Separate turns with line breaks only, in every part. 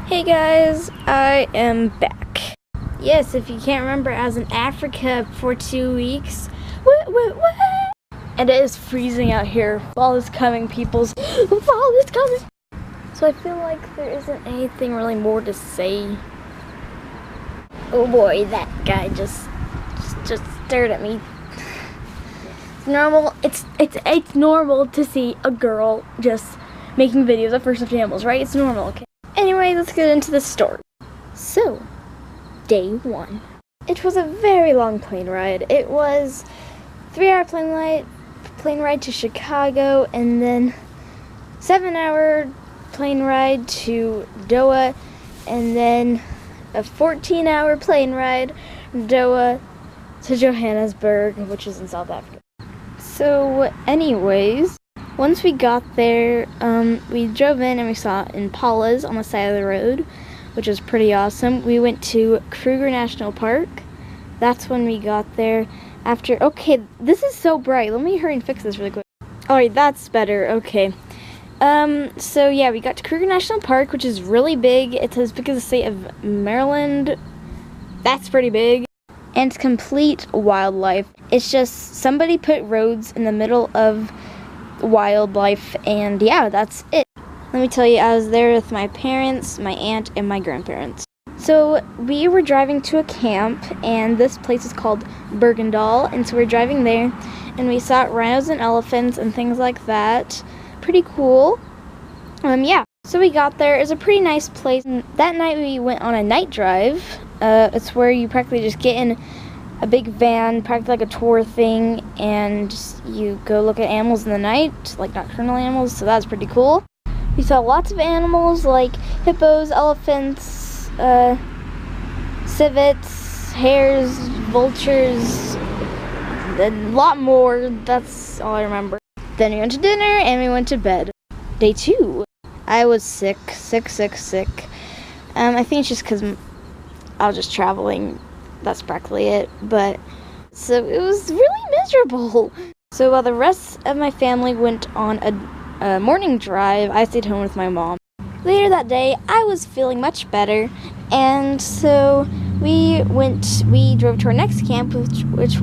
Hey guys, I am back. Yes, if you can't remember, I was in Africa for 2 weeks. What? And it is freezing out here. Fall is coming, peoples. Fall is coming. So I feel like there isn't anything really more to say. Oh boy, that guy just stared at me. It's normal. It's normal to see a girl just making videos of first stuffed animals, right? It's normal, okay? Anyway, let's get into the story. So, day 1. It was a very long plane ride. It was 3-hour plane ride to Chicago, and then 7-hour plane ride to Doha, and then a 14-hour plane ride from Doha to Johannesburg, which is in South Africa. So, anyways, once we got there, we drove in and we saw impalas on the side of the road, which was pretty awesome. We went to Kruger National Park. That's when we got there. Okay, this is so bright. Let me hurry and fix this really quick. Alright, that's better. Okay. So yeah, we got to Kruger National Park, which is really big. It's as big as the state of Maryland. That's pretty big. And it's complete wildlife. It's just somebody put roads in the middle of wildlife, and yeah, that's it. Let me tell you, I was there with my parents, my aunt, and my grandparents. So we were driving to a camp, and this place is called Bergendal, and so we're driving there, and we saw rhinos and elephants and things like that. Pretty cool. Yeah. So we got there. It was a pretty nice place. And that night we went on a night drive. It's where you practically just get in a big van, practically like a tour thing, and you go look at animals in the night, like nocturnal animals, so that's pretty cool. We saw lots of animals like hippos, elephants, civets, hares, vultures, a lot more. That's all I remember. Then we went to dinner and we went to bed. Day 2. I was sick. I think it's just because I was just traveling. That's practically it. But so it was really miserable. So while the rest of my family went on a morning drive, I stayed home with my mom. Later that day, I was feeling much better, and so we drove to our next camp, which was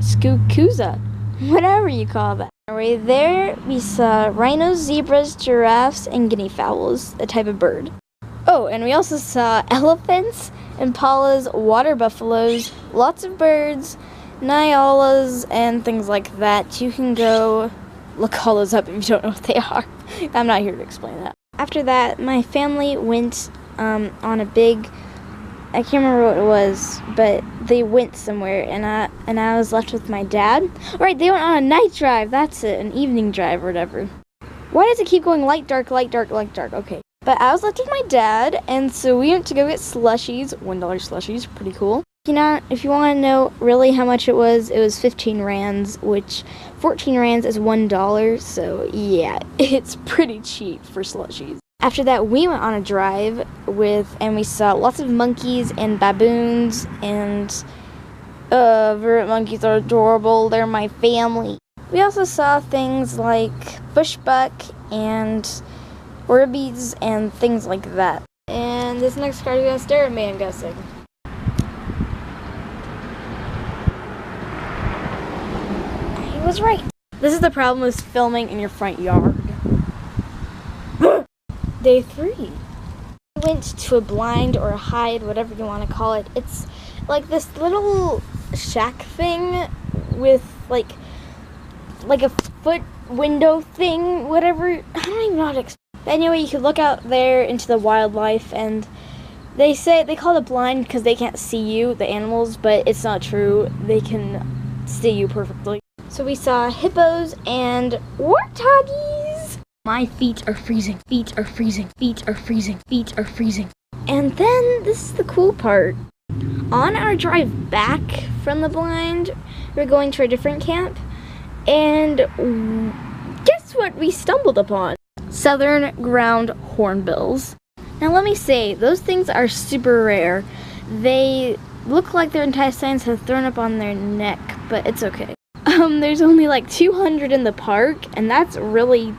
Skukuza, whatever you call that. Anyway, there we saw rhinos, zebras, giraffes, and guinea fowls, a type of bird. Oh, and we also saw elephants, impalas, water buffaloes, lots of birds, nyalas, and things like that. You can go look all those up if you don't know what they are. I'm not here to explain that. After that, my family went on a big, I can't remember what it was, but they went somewhere, and I was left with my dad. Right, they went on a night drive. That's it, an evening drive or whatever. Why does it keep going light, dark, light, dark, light, dark? Okay. But I was left with my dad, and so we went to go get slushies. $1 slushies, pretty cool. If you want to know really how much it was 15 rands, which 14 rands is $1, so yeah, it's pretty cheap for slushies. After that, we went on a drive and we saw lots of monkeys and baboons, and vervet monkeys are adorable. They're my family. We also saw things like bushbuck and orbies and things like that. And this next card is gonna stare at me, I'm guessing. I was right. This is the problem with filming in your front yard. Day 3. We went to a blind or a hide, whatever you want to call it. It's like this little shack thing with like a foot window thing, whatever. I don't even know how to explain. But anyway, you can look out there into the wildlife, and they call it blind because they can't see you, the animals, but it's not true. They can see you perfectly. So we saw hippos and warthogies. My feet are freezing. And then this is the cool part. On our drive back from the blind, we're going to a different camp, and guess what we stumbled upon? Southern ground hornbills. Now let me say, those things are super rare. They look like their intestines have thrown up on their neck, but it's okay. There's only like 200 in the park, and that's really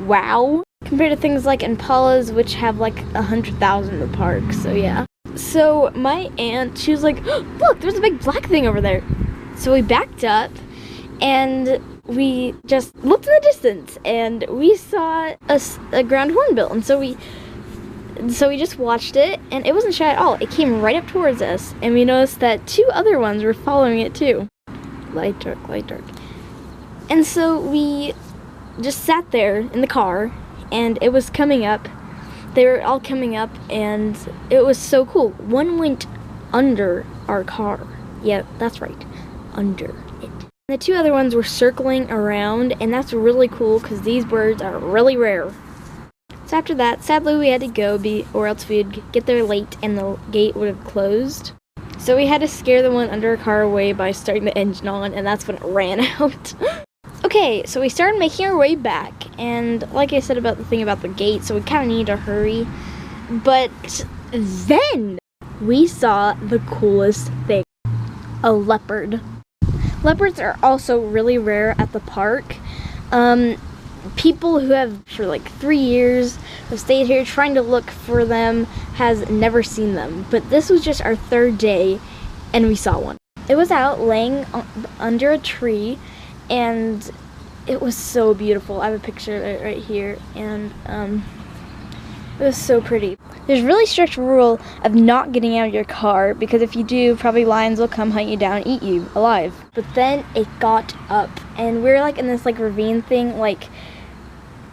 wow compared to things like Impalas, which have like 100,000 in the park. So yeah. So my aunt, she was like, look, there's a big black thing over there. So we backed up and we just looked in the distance and we saw a ground hornbill. And so we just watched it, and it wasn't shy at all. It came right up towards us, and we noticed that 2 other ones were following it too. Light, dark, light, dark. And so we just sat there in the car, and it was coming up. They were all coming up, and it was so cool. One went under our car. Yeah, that's right, under it. The 2 other ones were circling around, and that's really cool because these birds are really rare. So after that, sadly we had to go, or else we'd get there late and the gate would have closed. So we had to scare the one under our car away by starting the engine on, and that's when it ran out. Okay, so we started making our way back, and like I said about the thing about the gate, so we kind of need to hurry. But then we saw the coolest thing, a leopard. Leopards are also really rare at the park. People who have for like 3 years have stayed here trying to look for them has never seen them. But this was just our 3rd day and we saw one. It was out laying under a tree and it was so beautiful. I have a picture of it right here, and it was so pretty. There's a really strict rule of not getting out of your car, because if you do, probably lions will come hunt you down and eat you alive. But then it got up, and we were like in this like ravine thing, like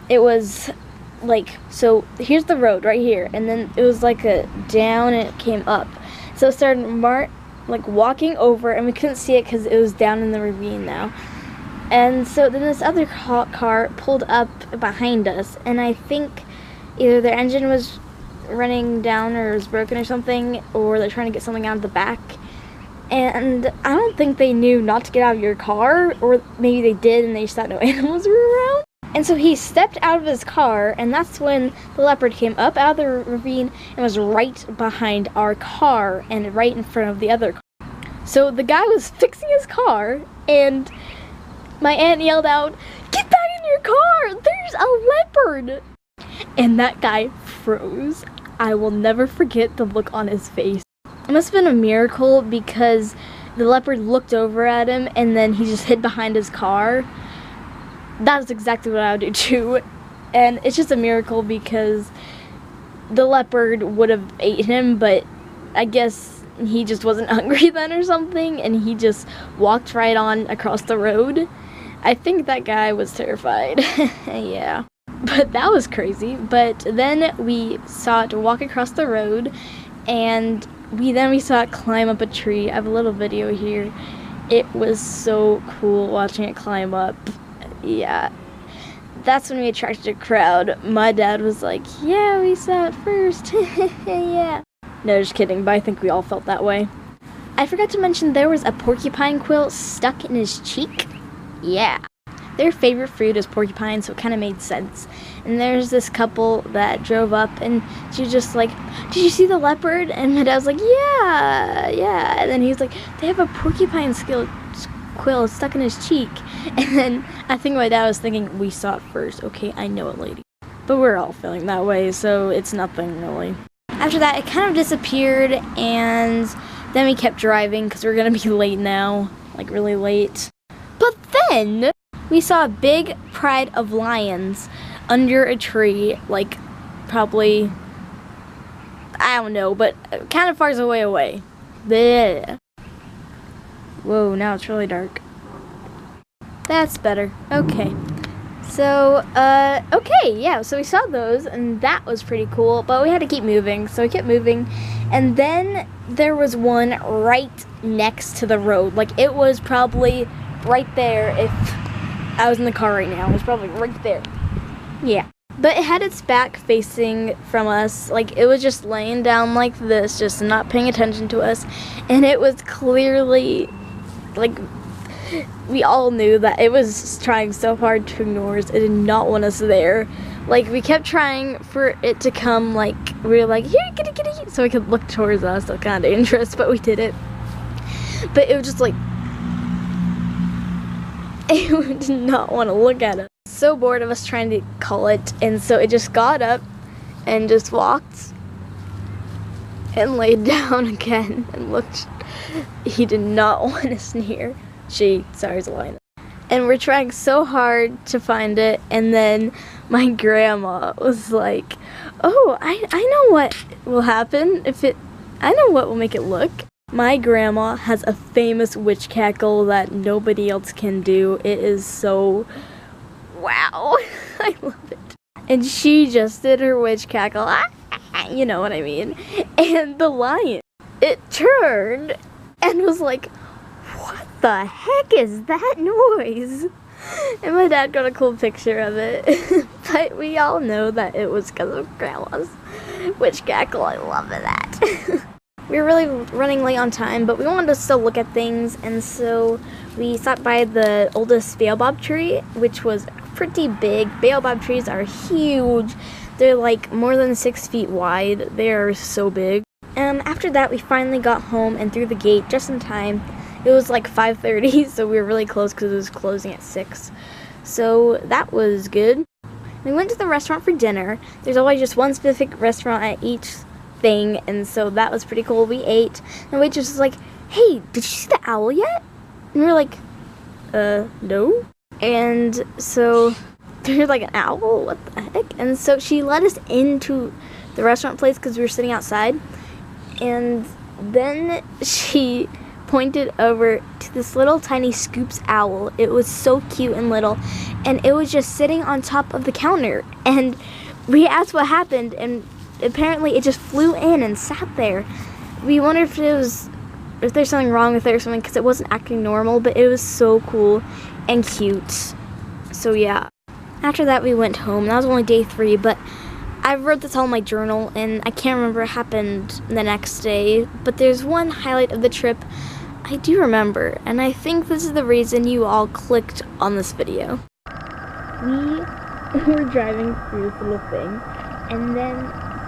it was like, so here's the road right here, and then it was like a down and it came up. So it started like walking over, and we couldn't see it because it was down in the ravine now. And so then this other car pulled up behind us, and I think either their engine was running down or was broken or something, or they're trying to get something out of the back. And I don't think they knew not to get out of your car, or maybe they did and they just thought no animals were around. And so he stepped out of his car, and that's when the leopard came up out of the ravine and was right behind our car and right in front of the other car. So the guy was fixing his car, and my aunt yelled out, "Get back in your car! There's a leopard!" And that guy froze. I will never forget the look on his face. It must have been a miracle, because the leopard looked over at him and then he just hid behind his car. That's exactly what I would do too. And it's just a miracle, because the leopard would have ate him, but I guess he just wasn't hungry then or something, and he just walked right on across the road. I think that guy was terrified. Yeah. But that was crazy. But then we saw it walk across the road, and we saw it climb up a tree. I have a little video here. It was so cool watching it climb up. Yeah. That's when we attracted a crowd. My dad was like, "Yeah, we saw it first." Yeah. No, just kidding, but I think we all felt that way. I forgot to mention there was a porcupine quill stuck in his cheek. Yeah. Their favorite fruit is porcupine, so it kind of made sense. And there's this couple that drove up, and she was just like, "Did you see the leopard?" And my dad was like, yeah. And then he was like, "They have a porcupine quill stuck in his cheek." And then I think my dad was thinking, "We saw it first. Okay, I know it, lady." But we're all feeling that way, so it's nothing really. After that, it kind of disappeared, and then we kept driving because we're going to be late now, like really late. But then we saw a big pride of lions under a tree, like probably, I don't know, but kind of far away. Blech. Whoa, now it's really dark. That's better. Okay. So, okay, yeah, so we saw those, and that was pretty cool, but we had to keep moving, so we kept moving, and then there was one right next to the road. Like, it was probably right there. If I was in the car right now, it was probably right there. Yeah. But it had its back facing from us. Like, it was just laying down like this, just not paying attention to us. And it was clearly, like, we all knew that it was trying so hard to ignore us. It did not want us there. Like, we kept trying for it to come, like, we were like, "Here, kitty, kitty," so it could look towards us. That's kind of dangerous, but we did it. But it was just like, it did not want to look at us. so bored of us trying to call it, and so it just got up and just walked and laid down again and looked. He did not want us near. Sorry, it's a line. And we're trying so hard to find it, and then my grandma was like, oh, I know what will happen I know what will make it look. My grandma has a famous witch cackle that nobody else can do. It is so, wow, I love it. And she just did her witch cackle, you know what I mean. And the lion, it turned and was like, what the heck is that noise? And my dad got a cool picture of it. But we all know that it was because of Grandma's witch cackle. I love that. We were really running late on time, but we wanted to still look at things, and so we stopped by the oldest baobab tree, which was pretty big. Baobab trees are huge. They're like more than 6 feet wide. They are so big. After that, we finally got home and through the gate just in time. It was like 5:30, so we were really close because it was closing at 6. So that was good. We went to the restaurant for dinner. There's always just one specific restaurant at each thing, and so that was pretty cool. We ate, and the waitress was like, hey, did you see the owl yet? And we were like, no. And so there's like an owl, what the heck? And so she let us into the restaurant place because we were sitting outside, and then she pointed over to this little tiny Scoops owl. It was so cute and little, and it was just sitting on top of the counter, and we asked what happened, and apparently it just flew in and sat there. We wondered if there's something wrong with it or something, because it wasn't acting normal, but it was so cool and cute. So yeah. After that we went home. That was only day 3, but I wrote this all in my journal, and I can't remember what happened the next day, but there's one highlight of the trip I do remember, and I think this is the reason you all clicked on this video. We were driving through this little thing, and then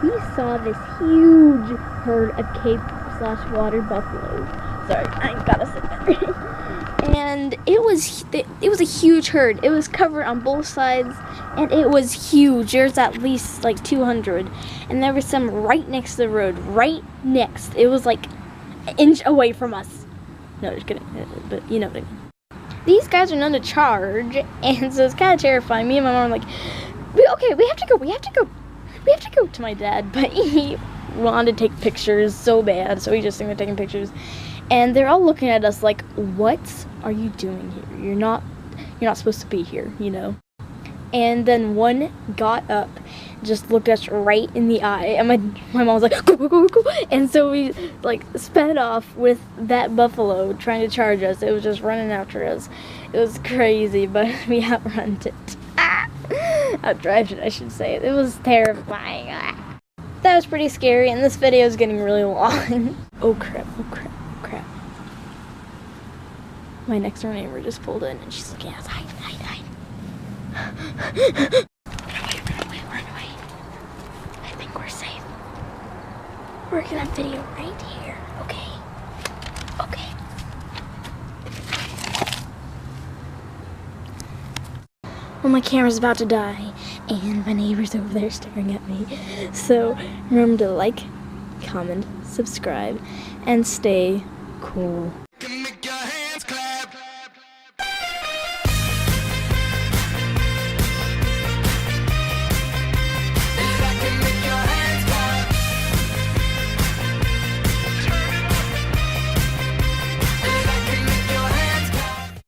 we saw this huge herd of Cape/water buffaloes. Sorry, I gotta sit there. And it was a huge herd. It was covered on both sides, and it was huge. There's at least like 200, and there was some right next to the road, right next. It was like an inch away from us. No, just kidding, but you know what I mean. These guys are known to charge, and so it's kind of terrifying. Me and my mom were like, we have to go to my dad, but he wanted to take pictures so bad, so he just started taking pictures, and they're all looking at us like, what are you doing here? You're not supposed to be here, you know. And then one got up, just looked us right in the eye, and my mom was like, go, go, go, go, and so we like sped off with that buffalo trying to charge us. It was just running after us. It was crazy, but we outrun it. Outdrived it, I should say. It was terrifying. That was pretty scary, and this video is getting really long. Oh crap, oh crap, oh crap. My next door neighbor just pulled in, and she's looking at us. Hide, hide, hide. Run away. I think we're safe. We're gonna video right here, okay? Okay. Well, my camera's about to die, and my neighbor's over there staring at me. So remember to like, comment, subscribe, and stay cool.